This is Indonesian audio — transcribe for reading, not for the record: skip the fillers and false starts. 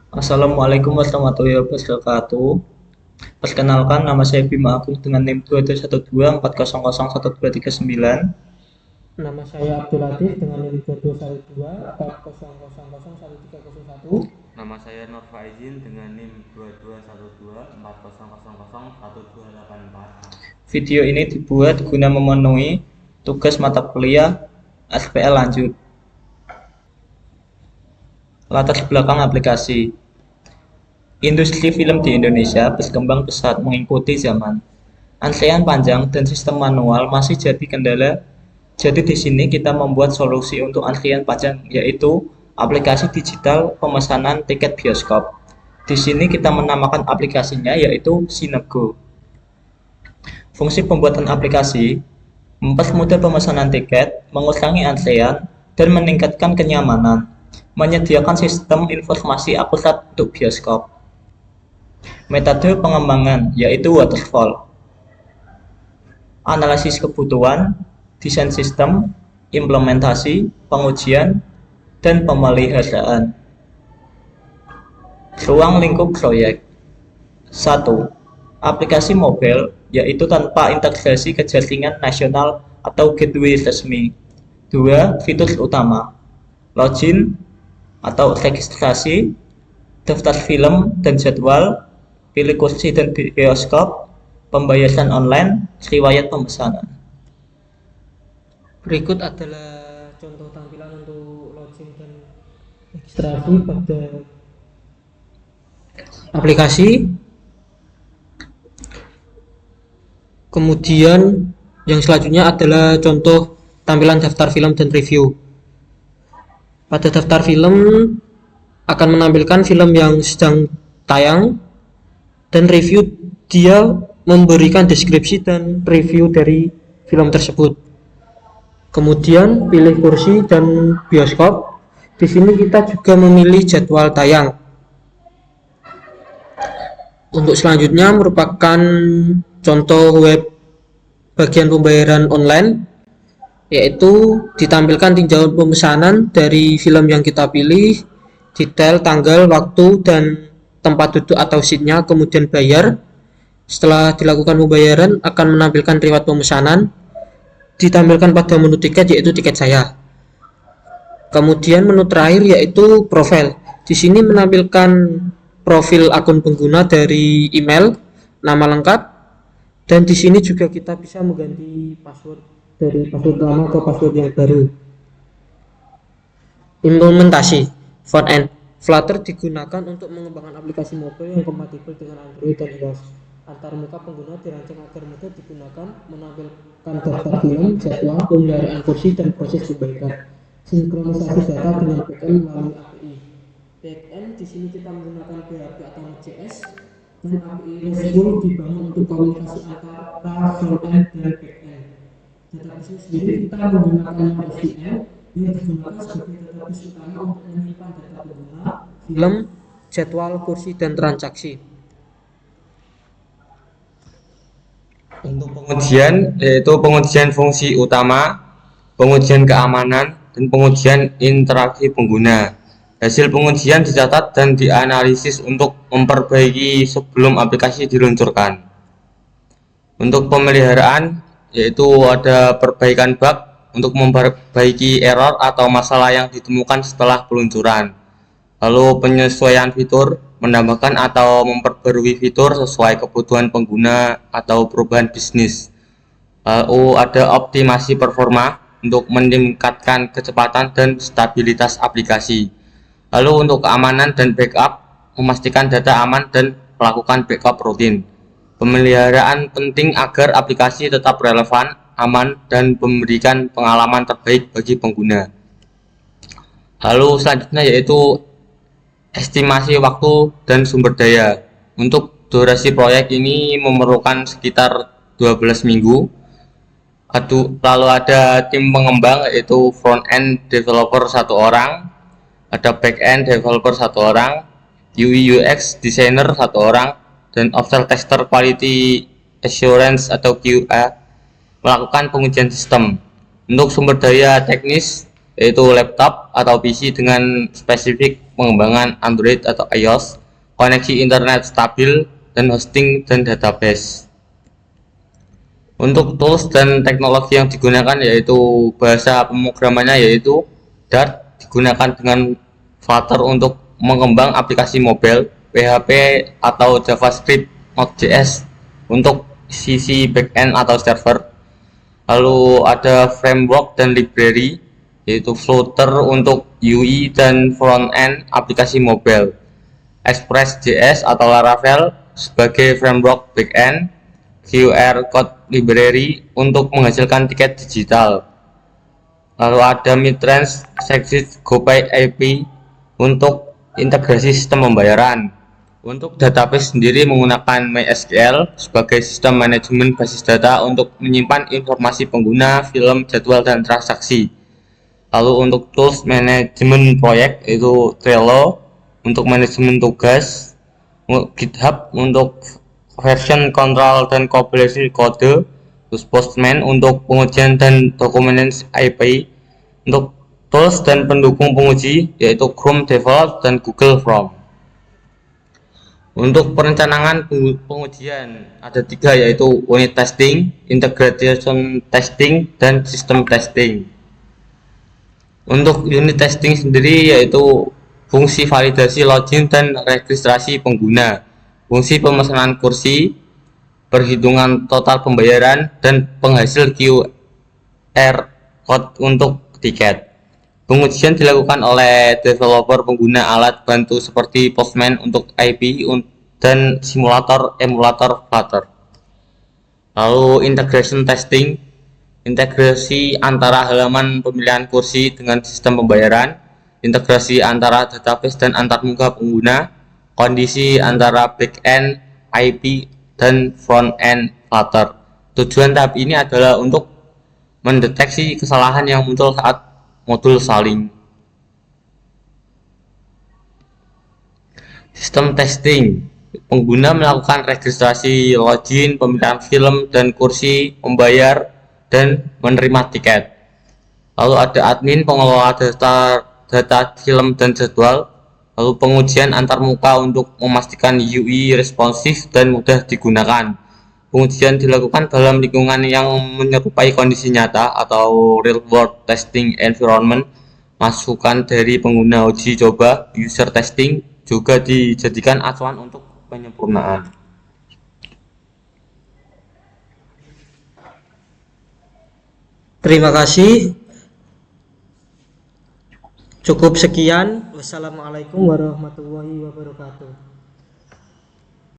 Assalamualaikum warahmatullahi wabarakatuh. Perkenalkan, nama saya Bima Agung dengan NIM 2212400139. Nama saya Abdul Latif dengan NIM 221240001301. Nama saya Nur Faizin dengan NIM 221240001284. Video ini dibuat guna memenuhi tugas mata kuliah SPL lanjut. Latar belakang aplikasi. Industri film di Indonesia berkembang pesat mengikuti zaman. Antrean panjang dan sistem manual masih jadi kendala. Jadi di sini kita membuat solusi untuk antrian panjang, yaitu aplikasi digital pemesanan tiket bioskop. Di sini kita menamakan aplikasinya yaitu Sinego. Fungsi pembuatan aplikasi mempermudah pemesanan tiket, mengurangi antrean, dan meningkatkan kenyamanan. Menyediakan sistem informasi akurat untuk bioskop. Metode pengembangan yaitu waterfall. Analisis kebutuhan, desain sistem, implementasi, pengujian, dan pemeliharaan. Ruang lingkup proyek. 1. Aplikasi mobile, yaitu tanpa integrasi ke jaringan nasional atau gateway resmi. 2. Fitur utama. Login atau registrasi, daftar film dan jadwal, pilih kursi dan bioskop, pembayaran online, riwayat pemesanan. Berikut adalah contoh tampilan untuk login dan registrasi pada aplikasi. Kemudian yang selanjutnya adalah contoh tampilan daftar film dan review. Pada daftar film akan menampilkan film yang sedang tayang, dan review dia memberikan deskripsi dan review dari film tersebut. Kemudian pilih kursi dan bioskop. Di sini kita juga memilih jadwal tayang. Untuk selanjutnya merupakan contoh web bagian pembayaran online, yaitu ditampilkan tinjauan pemesanan dari film yang kita pilih, detail tanggal, waktu, dan tempat duduk atau seatnya, kemudian bayar. Setelah dilakukan pembayaran akan menampilkan riwayat pemesanan, ditampilkan pada menu tiket yaitu tiket saya. Kemudian menu terakhir yaitu profil. Di sini menampilkan profil akun pengguna dari email, nama lengkap, dan di sini juga kita bisa mengganti password dari password lama ke password yang baru. Implementasi front-end. Flutter digunakan untuk mengembangkan aplikasi mobile yang kompatibel dengan Android dan iOS. Antarmuka pengguna dirancang agar mudah digunakan, menampilkan daftar film, jadwal, pemeliharaan kursi, dan proses pembayaran. Sinkronisasi data dengan backend melalui API. Backend di sini kita menggunakan PHP atau Node.js, dan API RESTful dibangun untuk komunikasi antara frontend dan backend. Database sendiri kita menggunakan NoSQL yang digunakan sebagai database utama untuk menyimpan data pengguna, film, jadwal, kursi, dan transaksi. Untuk pengujian yaitu pengujian fungsi utama, pengujian keamanan, dan pengujian interaksi pengguna. Hasil pengujian dicatat dan dianalisis untuk memperbaiki sebelum aplikasi diluncurkan. Untuk pemeliharaan yaitu ada perbaikan bug untuk memperbaiki error atau masalah yang ditemukan setelah peluncuran. Lalu penyesuaian fitur, menambahkan atau memperbarui fitur sesuai kebutuhan pengguna atau perubahan bisnis. Lalu ada optimasi performa untuk meningkatkan kecepatan dan stabilitas aplikasi. Lalu untuk keamanan dan backup, memastikan data aman dan melakukan backup rutin. Pemeliharaan penting agar aplikasi tetap relevan, aman, dan memberikan pengalaman terbaik bagi pengguna. Lalu selanjutnya yaitu estimasi waktu dan sumber daya. Untuk durasi proyek ini memerlukan sekitar 12 minggu. Lalu ada tim pengembang yaitu front end developer 1 orang, ada back end developer 1 orang, UI UX designer 1 orang, dan offshore tester quality assurance atau QA melakukan pengujian sistem. Untuk sumber daya teknis yaitu laptop atau PC dengan spesifik pengembangan Android atau iOS, koneksi internet stabil, dan hosting dan database. Untuk tools dan teknologi yang digunakan yaitu bahasa pemrogramannya yaitu Dart, digunakan dengan Flutter untuk mengembang aplikasi mobile, PHP atau JavaScript, Node.js untuk sisi backend atau server. Lalu ada framework dan library yaitu Flutter untuk UI dan front-end aplikasi mobile, Express.js atau Laravel sebagai framework backend, QR Code Library untuk menghasilkan tiket digital. Lalu ada Midrange Service GoPay API untuk integrasi sistem pembayaran. Untuk database sendiri menggunakan MySQL sebagai sistem manajemen basis data untuk menyimpan informasi pengguna, film, jadwal, dan transaksi. Lalu untuk tools manajemen proyek itu Trello untuk manajemen tugas, GitHub untuk version control dan kompilasi kode, terus Postman untuk pengujian dan dokumentasi API. Untuk tools dan pendukung penguji yaitu Chrome Develop dan Google Form. Untuk perencanaan pengujian ada 3 yaitu unit testing, integration testing, dan system testing. Untuk unit testing sendiri yaitu fungsi validasi login dan registrasi pengguna, fungsi pemesanan kursi, perhitungan total pembayaran, dan penghasil QR code untuk tiket. Pengujian dilakukan oleh developer pengguna alat bantu seperti Postman untuk IP dan simulator emulator Flutter. Lalu integration testing, integrasi antara halaman pemilihan kursi dengan sistem pembayaran, integrasi antara database dan antarmuka pengguna, kondisi antara backend, IP, dan front-end Flutter. Tujuan tahap ini adalah untuk mendeteksi kesalahan yang muncul saat modul saling. Sistem testing, pengguna melakukan registrasi, login, pemilihan film dan kursi, membayar, dan menerima tiket. Lalu ada admin, pengelola data film dan jadwal. Lalu pengujian antarmuka untuk memastikan UI responsif dan mudah digunakan. Pengujian dilakukan dalam lingkungan yang menyerupai kondisi nyata atau real world testing environment. Masukan dari pengguna uji coba user testing juga dijadikan acuan untuk penyempurnaan. Terima kasih. Cukup sekian. Wassalamualaikum warahmatullahi wabarakatuh.